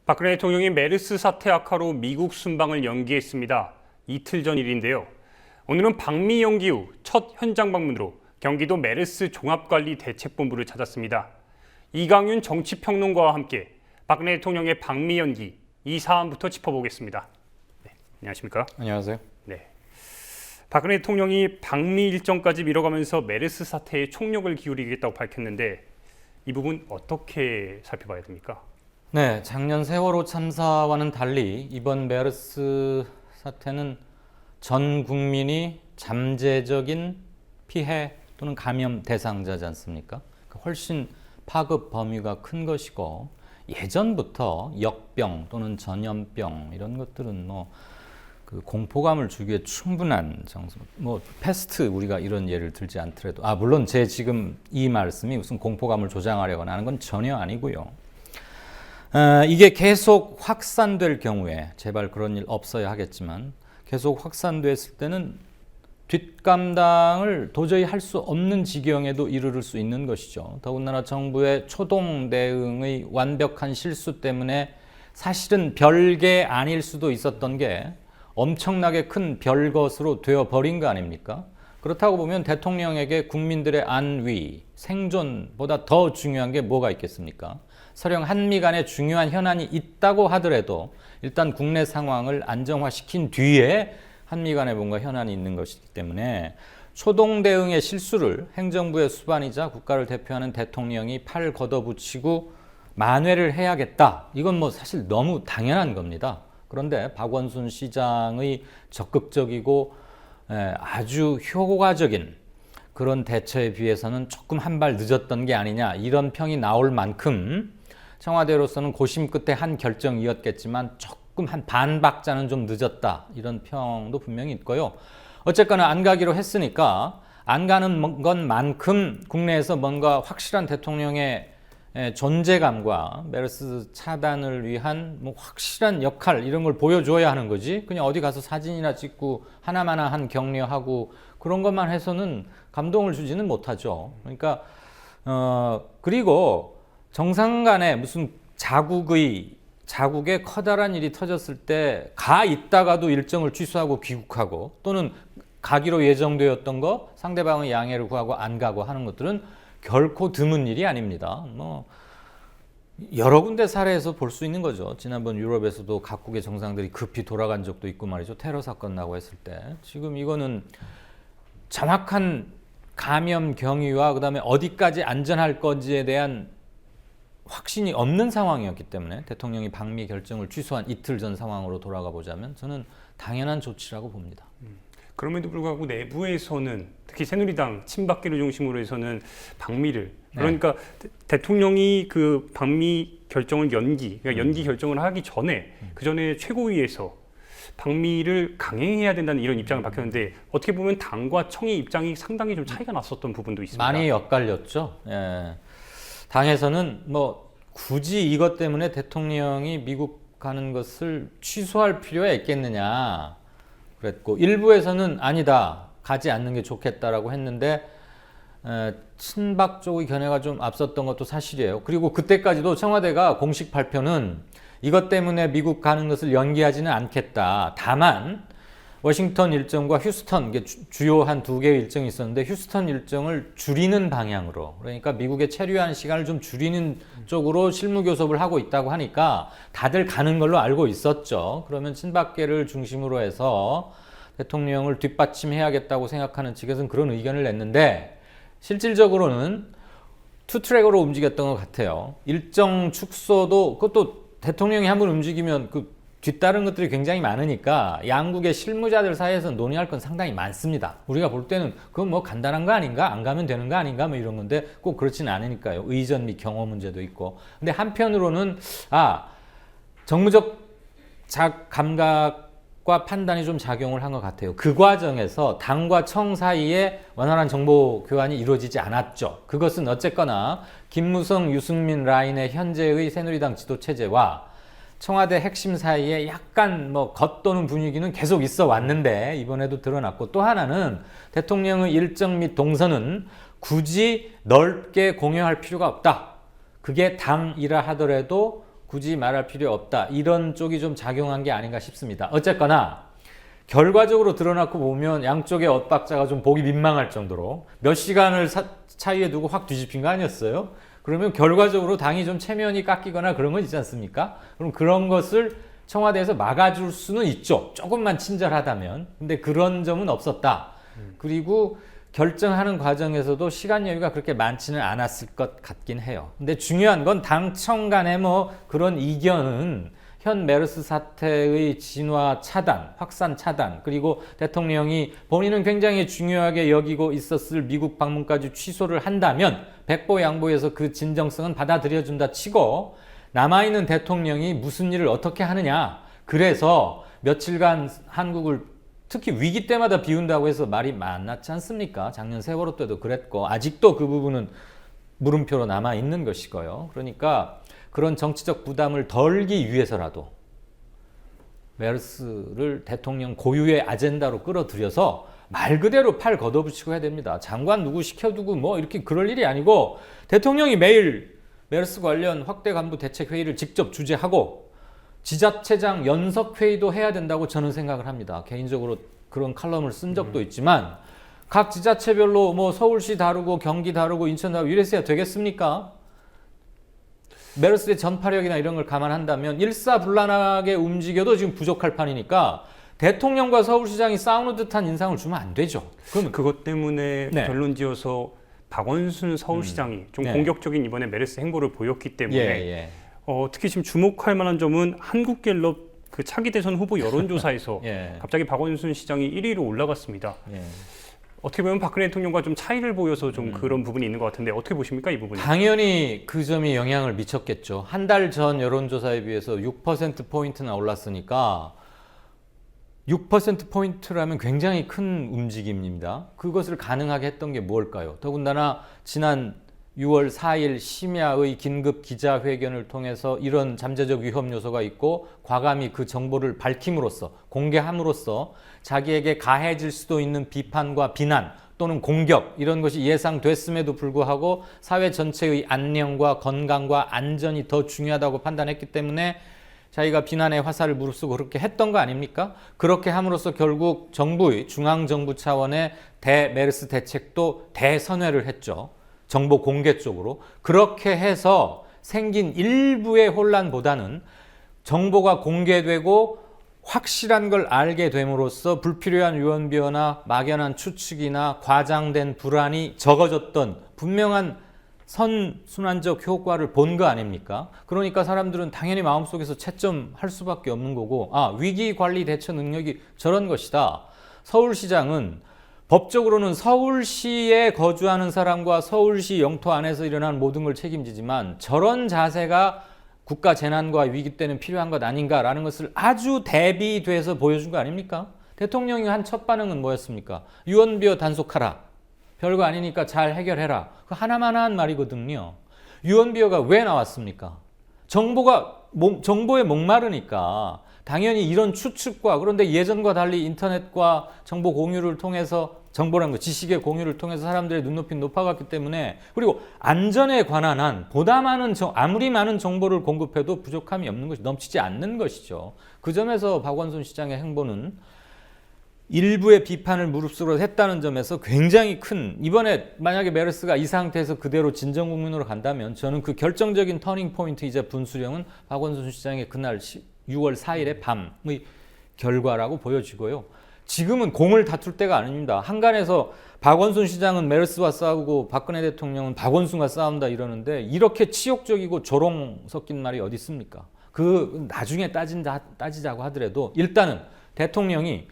박근혜 대통령이 메르스 사태 악화로 미국 순방을 연기했습니다. 이틀 전 일인데요. 오늘은 방미 연기 후 첫 현장 방문으로 경기도 메르스 종합관리대책본부를 찾았습니다. 이강윤 정치평론가와 함께 박근혜 대통령의 방미 연기 이 사안부터 짚어보겠습니다. 네, 안녕하십니까? 안녕하세요. 네, 박근혜 대통령이 방미 일정까지 미뤄가면서 메르스 사태에 총력을 기울이겠다고 밝혔는데 이 부분 어떻게 살펴봐야 됩니까? 네, 작년 세월호 참사와는 달리 이번 메르스 사태는 전 국민이 잠재적인 피해 또는 감염 대상자지 않습니까? 훨씬 파급 범위가 큰 것이고 예전부터 역병 또는 전염병 이런 것들은 그 공포감을 주기에 충분한 정서. 패스트 우리가 이런 예를 들지 않더라도 물론 제 지금 이 말씀이 무슨 공포감을 조장하려거나 하는 건 전혀 아니고요. 이게 계속 확산될 경우에 제발 그런 일 없어야 하겠지만 계속 확산됐을 때는 뒷감당을 도저히 할 수 없는 지경에도 이르를 수 있는 것이죠. 더군다나 정부의 초동 대응의 완벽한 실수 때문에 사실은 별게 아닐 수도 있었던 게 엄청나게 큰 별것으로 되어버린 거 아닙니까? 그렇다고 보면 대통령에게 국민들의 안위, 생존보다 더 중요한 게 뭐가 있겠습니까? 설령 한미 간에 중요한 현안이 있다고 하더라도 일단 국내 상황을 안정화시킨 뒤에 한미 간에 뭔가 현안이 있는 것이기 때문에 초동 대응의 실수를 행정부의 수반이자 국가를 대표하는 대통령이 팔 걷어붙이고 만회를 해야겠다. 이건 사실 너무 당연한 겁니다. 그런데 박원순 시장의 적극적이고 아주 효과적인 그런 대처에 비해서는 조금 한 발 늦었던 게 아니냐 이런 평이 나올 만큼 청와대로서는 고심 끝에 한 결정이었겠지만 조금 한 반 박자는 좀 늦었다 이런 평도 분명히 있고요. 어쨌거나 안 가기로 했으니까 안 가는 것만큼 국내에서 뭔가 확실한 대통령의 존재감과 메르스 차단을 위한 확실한 역할 이런 걸 보여줘야 하는 거지. 그냥 어디 가서 사진이나 찍고 하나마나한 격려하고 그런 것만 해서는 감동을 주지는 못하죠. 그러니까 그리고 정상 간에 무슨 자국에 커다란 일이 터졌을 때 가 있다가도 일정을 취소하고 귀국하고 또는 가기로 예정되었던 거 상대방의 양해를 구하고 안 가고 하는 것들은 결코 드문 일이 아닙니다. 여러 군데 사례에서 볼 수 있는 거죠. 지난번 유럽에서도 각국의 정상들이 급히 돌아간 적도 있고 말이죠. 테러 사건 나고 했을 때. 지금 이거는 정확한 감염 경위와 그다음에 어디까지 안전할 건지에 대한 확신이 없는 상황이었기 때문에 대통령이 방미 결정을 취소한 이틀 전 상황으로 돌아가 보자면 저는 당연한 조치라고 봅니다. 그럼에도 불구하고 내부에서는 특히 새누리당 친박계를 중심으로 해서는 방미를 그러니까 대통령이 그 방미 결정을 연기 결정을 하기 전에 그 전에 최고위에서 방미를 강행해야 된다는 이런 입장을 밝혔는데 어떻게 보면 당과 청의 입장이 상당히 좀 차이가 났었던 부분도 있습니다. 많이 엇갈렸죠. 예. 당에서는 굳이 이것 때문에 대통령이 미국 가는 것을 취소할 필요가 있겠느냐 그랬고 일부에서는 아니다 가지 않는 게 좋겠다라고 했는데 친박 쪽의 견해가 좀 앞섰던 것도 사실이에요. 그리고 그때까지도 청와대가 공식 발표는 이것 때문에 미국 가는 것을 연기하지는 않겠다. 다만 워싱턴 일정과 휴스턴 이게 주요 한 두 개의 일정이 있었는데 휴스턴 일정을 줄이는 방향으로 그러니까 미국에 체류하는 시간을 좀 줄이는 쪽으로 실무 교섭을 하고 있다고 하니까 다들 가는 걸로 알고 있었죠. 그러면 친박계를 중심으로 해서 대통령을 뒷받침해야겠다고 생각하는 측에서는 그런 의견을 냈는데 실질적으로는 투트랙으로 움직였던 것 같아요. 일정 축소도 그것도 대통령이 한번 움직이면 뒤따른 것들이 굉장히 많으니까 양국의 실무자들 사이에서 논의할 건 상당히 많습니다. 우리가 볼 때는 그건 간단한 거 아닌가? 안 가면 되는 거 아닌가? 이런 건데 꼭 그렇지는 않으니까요. 의전 및 경호 문제도 있고. 근데 한편으로는 정무적 감각과 판단이 좀 작용을 한 것 같아요. 그 과정에서 당과 청 사이에 원활한 정보 교환이 이루어지지 않았죠. 그것은 어쨌거나 김무성, 유승민 라인의 현재의 새누리당 지도 체제와 청와대 핵심 사이에 약간 겉도는 분위기는 계속 있어 왔는데 이번에도 드러났고 또 하나는 대통령의 일정 및 동선은 굳이 넓게 공유할 필요가 없다. 그게 당이라 하더라도 굳이 말할 필요 없다. 이런 쪽이 좀 작용한 게 아닌가 싶습니다. 어쨌거나 결과적으로 드러나고 보면 양쪽의 엇박자가 좀 보기 민망할 정도로 몇 시간을 차이에 두고 확 뒤집힌 거 아니었어요? 그러면 결과적으로 당이 좀 체면이 깎이거나 그런 건 있지 않습니까? 그럼 그런 것을 청와대에서 막아줄 수는 있죠. 조금만 친절하다면. 근데 그런 점은 없었다. 그리고 결정하는 과정에서도 시간 여유가 그렇게 많지는 않았을 것 같긴 해요. 근데 중요한 건 당청 간의 뭐 그런 이견은 현 메르스 사태의 진화 차단, 확산 차단, 그리고 대통령이 본인은 굉장히 중요하게 여기고 있었을 미국 방문까지 취소를 한다면 백보양보해서 그 진정성은 받아들여준다 치고 남아있는 대통령이 무슨 일을 어떻게 하느냐. 그래서 며칠간 한국을 특히 위기 때마다 비운다고 해서 말이 많았지 않습니까? 작년 세월호 때도 그랬고 아직도 그 부분은 물음표로 남아 있는 것이고요. 그러니까 그런 정치적 부담을 덜기 위해서라도 메르스를 대통령 고유의 아젠다로 끌어들여서 말 그대로 팔 걷어붙이고 해야 됩니다. 장관 누구 시켜두고 뭐 이렇게 그럴 일이 아니고 대통령이 매일 메르스 관련 확대 간부 대책 회의를 직접 주재하고 지자체장 연석 회의도 해야 된다고 저는 생각을 합니다. 개인적으로 그런 칼럼을 쓴 적도 있지만 각 지자체별로 뭐 서울시 다르고 경기 다르고 인천 다르고 이랬어야 되겠습니까? 메르스의 전파력이나 이런 걸 감안한다면 일사불란하게 움직여도 지금 부족할 판이니까 대통령과 서울시장이 싸우는 듯한 인상을 주면 안 되죠. 그럼 그것 때문에 네. 결론지어서 박원순 서울시장이 좀 네. 공격적인 이번에 메르스 행보를 보였기 때문에 예. 특히 지금 주목할 만한 점은 한국갤럽 그 차기 대선 후보 여론조사에서 예. 갑자기 박원순 시장이 1위로 올라갔습니다. 예. 어떻게 보면 박근혜 대통령과 좀 차이를 보여서 좀 그런 부분이 있는 것 같은데 어떻게 보십니까, 이 부분은? 당연히 그 점이 영향을 미쳤겠죠. 한 달 전 여론조사에 비해서 6%포인트나 올랐으니까 6%포인트라면 굉장히 큰 움직임입니다. 그것을 가능하게 했던 게 뭘까요? 더군다나 지난 6월 4일 심야의 긴급 기자회견을 통해서 이런 잠재적 위험 요소가 있고 과감히 그 정보를 밝힘으로써 공개함으로써 자기에게 가해질 수도 있는 비판과 비난 또는 공격 이런 것이 예상됐음에도 불구하고 사회 전체의 안녕과 건강과 안전이 더 중요하다고 판단했기 때문에 자기가 비난의 화살을 무릅쓰고 그렇게 했던 거 아닙니까? 그렇게 함으로써 결국 정부의 중앙정부 차원의 대메르스 대책도 대선회를 했죠. 정보 공개 쪽으로. 그렇게 해서 생긴 일부의 혼란보다는 정보가 공개되고 확실한 걸 알게 됨으로써 불필요한 유언비어나 막연한 추측이나 과장된 불안이 적어졌던 분명한 선순환적 효과를 본 거 아닙니까? 그러니까 사람들은 당연히 마음속에서 채점할 수밖에 없는 거고 위기관리 대처 능력이 저런 것이다. 서울시장은 법적으로는 서울시에 거주하는 사람과 서울시 영토 안에서 일어난 모든 걸 책임지지만 저런 자세가 국가 재난과 위기 때는 필요한 것 아닌가라는 것을 아주 대비돼서 보여준 거 아닙니까? 대통령이 한 첫 반응은 뭐였습니까? 유언비어 단속하라. 별거 아니니까 잘 해결해라. 그 하나만 한 말이거든요. 유언비어가 왜 나왔습니까? 정보에 목마르니까 당연히 이런 추측과 그런데 예전과 달리 인터넷과 정보 공유를 통해서 정보라는 거 지식의 공유를 통해서 사람들의 눈높이는 높아갔기 때문에 그리고 안전에 관한 한 보다 많은 아무리 많은 정보를 공급해도 부족함이 없는 것이 넘치지 않는 것이죠. 그 점에서 박원순 시장의 행보는 일부의 비판을 무릅쓰고 했다는 점에서 굉장히 큰 이번에 만약에 메르스가 이 상태에서 그대로 진정 국면으로 간다면 저는 그 결정적인 터닝 포인트이자 분수령은 박원순 시장의 그날 6월 4일의 밤의 결과라고 보여지고요. 지금은 공을 다툴 때가 아닙니다. 한간에서 박원순 시장은 메르스와 싸우고 박근혜 대통령은 박원순과 싸운다 이러는데 이렇게 치욕적이고 조롱 섞인 말이 어디 있습니까? 그 나중에 따지자고 하더라도 일단은 대통령이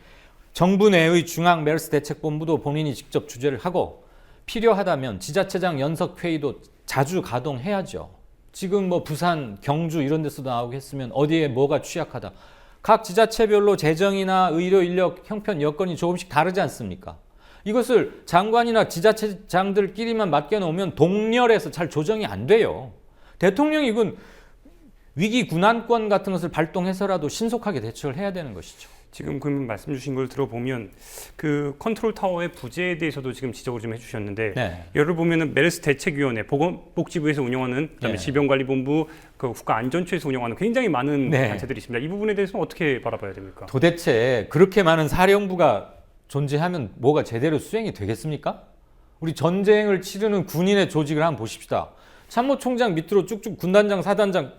정부 내의 중앙 메르스 대책본부도 본인이 직접 주재를 하고 필요하다면 지자체장 연석회의도 자주 가동해야죠. 지금 뭐 부산, 경주 이런 데서도 나오고 했으면 어디에 뭐가 취약하다. 각 지자체별로 재정이나 의료 인력 형편 여건이 조금씩 다르지 않습니까? 이것을 장관이나 지자체장들끼리만 맡겨놓으면 동렬해서 잘 조정이 안 돼요. 대통령이 이건 위기 군안권 같은 것을 발동해서라도 신속하게 대처를 해야 되는 것이죠. 지금 그 말씀 주신 걸 들어보면 그 컨트롤 타워의 부재에 대해서도 지금 지적을 좀 해주셨는데 네. 예를 보면은 메르스 대책위원회, 보건복지부에서 운영하는 그다음에 네. 질병관리본부, 그 국가안전처에서 운영하는 굉장히 많은 네. 단체들이 있습니다. 이 부분에 대해서 어떻게 바라봐야 됩니까? 도대체 그렇게 많은 사령부가 존재하면 뭐가 제대로 수행이 되겠습니까? 우리 전쟁을 치르는 군인의 조직을 한번 보십시다. 참모총장 밑으로 쭉쭉 군단장, 사단장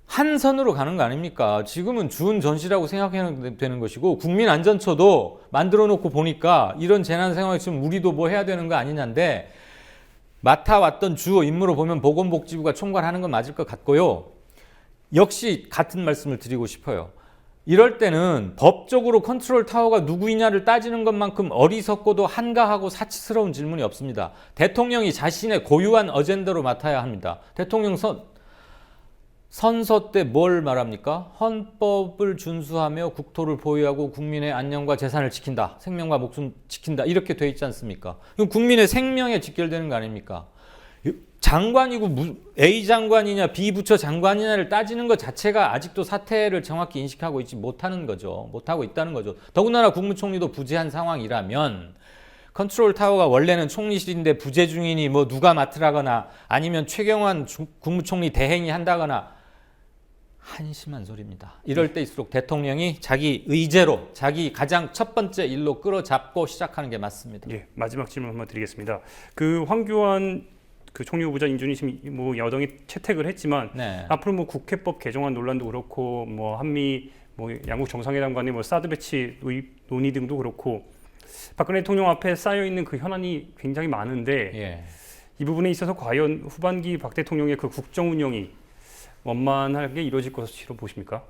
한 선으로 가는 거 아닙니까? 지금은 주은 전시라고 생각해야 되는 것이고 국민안전처도 만들어 놓고 보니까 이런 재난 상황에 지금 우리도 뭐 해야 되는 거 아니냐인데 맡아왔던 주요 임무로 보면 보건복지부가 총괄하는 건 맞을 것 같고요. 역시 같은 말씀을 드리고 싶어요. 이럴 때는 법적으로 컨트롤 타워가 누구이냐를 따지는 것만큼 어리석고도 한가하고 사치스러운 질문이 없습니다. 대통령이 자신의 고유한 어젠더로 맡아야 합니다. 대통령 선서 때 뭘 말합니까? 헌법을 준수하며 국토를 보유하고 국민의 안녕과 재산을 지킨다. 생명과 목숨 지킨다. 이렇게 돼 있지 않습니까? 그럼 국민의 생명에 직결되는 거 아닙니까? 장관이고 A 장관이냐 B 부처 장관이냐를 따지는 것 자체가 아직도 사태를 정확히 인식하고 있지 못하는 거죠. 못하고 있다는 거죠. 더군다나 국무총리도 부재한 상황이라면 컨트롤 타워가 원래는 총리실인데 부재 중이니 뭐 누가 맡으라거나 아니면 최경환 국무총리 대행이 한다거나 한심한 소리입니다. 이럴 때일수록 대통령이 자기 의제로 자기 가장 첫 번째 일로 끌어잡고 시작하는 게 맞습니다. 예, 마지막 질문 한번 드리겠습니다. 그 황교안 그 총리 후보자 인준이 지금 뭐 여당이 채택을 했지만 네. 앞으로 뭐 국회법 개정안 논란도 그렇고 뭐 한미 뭐 양국 정상회담 간의 뭐 사드 배치 논의 등도 그렇고 박근혜 대통령 앞에 쌓여 있는 그 현안이 굉장히 많은데 예. 이 부분에 있어서 과연 후반기 박 대통령의 그 국정 운영이 원만하게 이루어질 것으로 보십니까?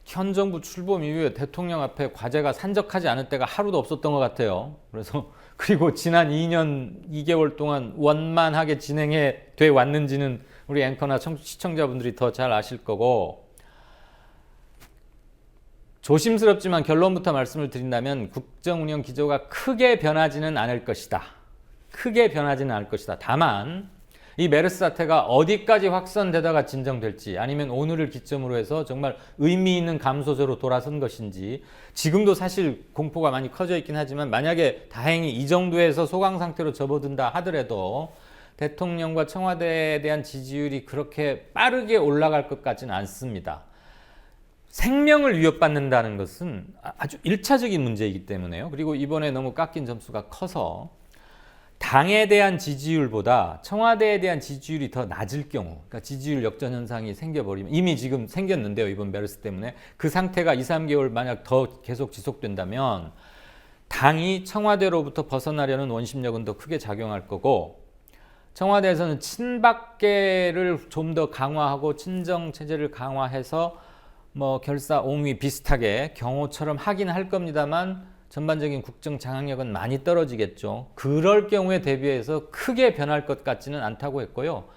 현 정부 출범 이후에 대통령 앞에 과제가 산적하지 않을 때가 하루도 없었던 것 같아요. 그리고 지난 2년 2개월 동안 원만하게 진행해 돼 왔는지는 우리 앵커나 시청자분들이 더 잘 아실 거고, 조심스럽지만 결론부터 말씀을 드린다면 국정 운영 기조가 크게 변하지는 않을 것이다. 크게 변하지는 않을 것이다. 다만 이 메르스 사태가 어디까지 확산되다가 진정될지 아니면 오늘을 기점으로 해서 정말 의미 있는 감소세로 돌아선 것인지, 지금도 사실 공포가 많이 커져 있긴 하지만 만약에 다행히 이 정도에서 소강 상태로 접어든다 하더라도 대통령과 청와대에 대한 지지율이 그렇게 빠르게 올라갈 것 같지는 않습니다. 생명을 위협받는다는 것은 아주 1차적인 문제이기 때문에요. 그리고 이번에 너무 깎인 점수가 커서 당에 대한 지지율보다 청와대에 대한 지지율이 더 낮을 경우, 그러니까 지지율 역전 현상이 생겨버리면, 이미 지금 생겼는데요, 이번 메르스 때문에 그 상태가 2, 3개월 만약 더 계속 지속된다면 당이 청와대로부터 벗어나려는 원심력은 더 크게 작용할 거고, 청와대에서는 친박계를 좀 더 강화하고 친정 체제를 강화해서 뭐 결사 옹위 비슷하게 경호처럼 하긴 할 겁니다만 전반적인 국정 장악력은 많이 떨어지겠죠. 그럴 경우에 대비해서 크게 변할 것 같지는 않다고 했고요.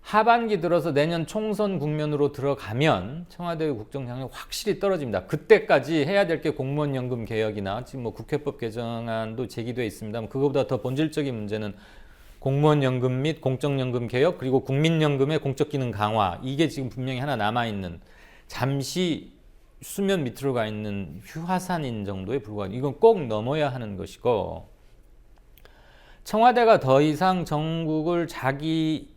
하반기 들어서 내년 총선 국면으로 들어가면 청와대의 국정 장악력 확실히 떨어집니다. 그때까지 해야 될 게 공무원연금 개혁이나 지금 뭐 국회법 개정안도 제기되어 있습니다. 그거보다 더 본질적인 문제는 공무원연금 및 공적연금 개혁, 그리고 국민연금의 공적 기능 강화, 이게 지금 분명히 하나 남아있는, 잠시 수면 밑으로 가 있는 휴화산인 정도에 불과한, 이건 꼭 넘어야 하는 것이고, 청와대가 더 이상 전국을 자기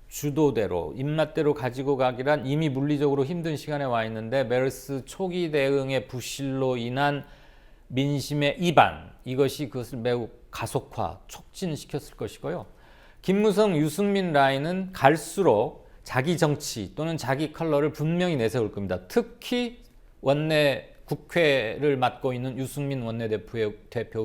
주도대로 입맛대로 가지고 가기란 이미 물리적으로 힘든 시간에 와 있는데, 메르스 초기 대응의 부실로 인한 민심의 이반, 이것이 그것을 매우 가속화, 촉진시켰을 것이고요. 김무성, 유승민 라인은 갈수록 자기 정치 또는 자기 컬러를 분명히 내세울 겁니다. 특히 원내 국회를 맡고 있는 유승민 원내대표의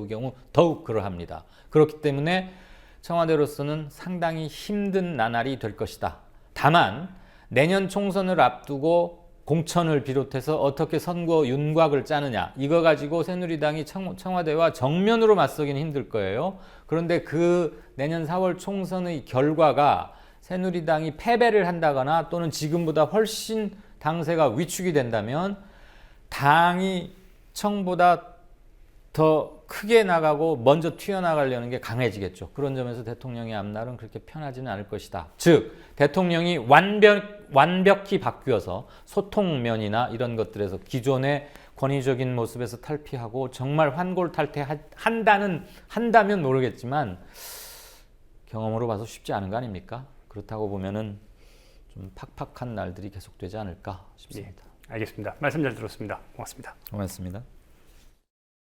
경우 더욱 그러합니다. 그렇기 때문에 청와대로서는 상당히 힘든 나날이 될 것이다. 다만 내년 총선을 앞두고 공천을 비롯해서 어떻게 선거 윤곽을 짜느냐, 이거 가지고 새누리당이 청와대와 정면으로 맞서기는 힘들 거예요. 그런데 그 내년 4월 총선의 결과가 새누리당이 패배를 한다거나 또는 지금보다 훨씬 당세가 위축이 된다면 당이 청보다 더 크게 나가고 먼저 튀어나가려는 게 강해지겠죠. 그런 점에서 대통령의 앞날은 그렇게 편하지는 않을 것이다. 즉 대통령이 완벽히 바뀌어서 소통면이나 이런 것들에서 기존의 권위적인 모습에서 탈피하고 정말 한다면 모르겠지만 경험으로 봐서 쉽지 않은 거 아닙니까? 그렇다고 보면은 좀 팍팍한 날들이 계속되지 않을까 싶습니다. 알겠습니다. 말씀 잘 들었습니다. 고맙습니다. 고맙습니다.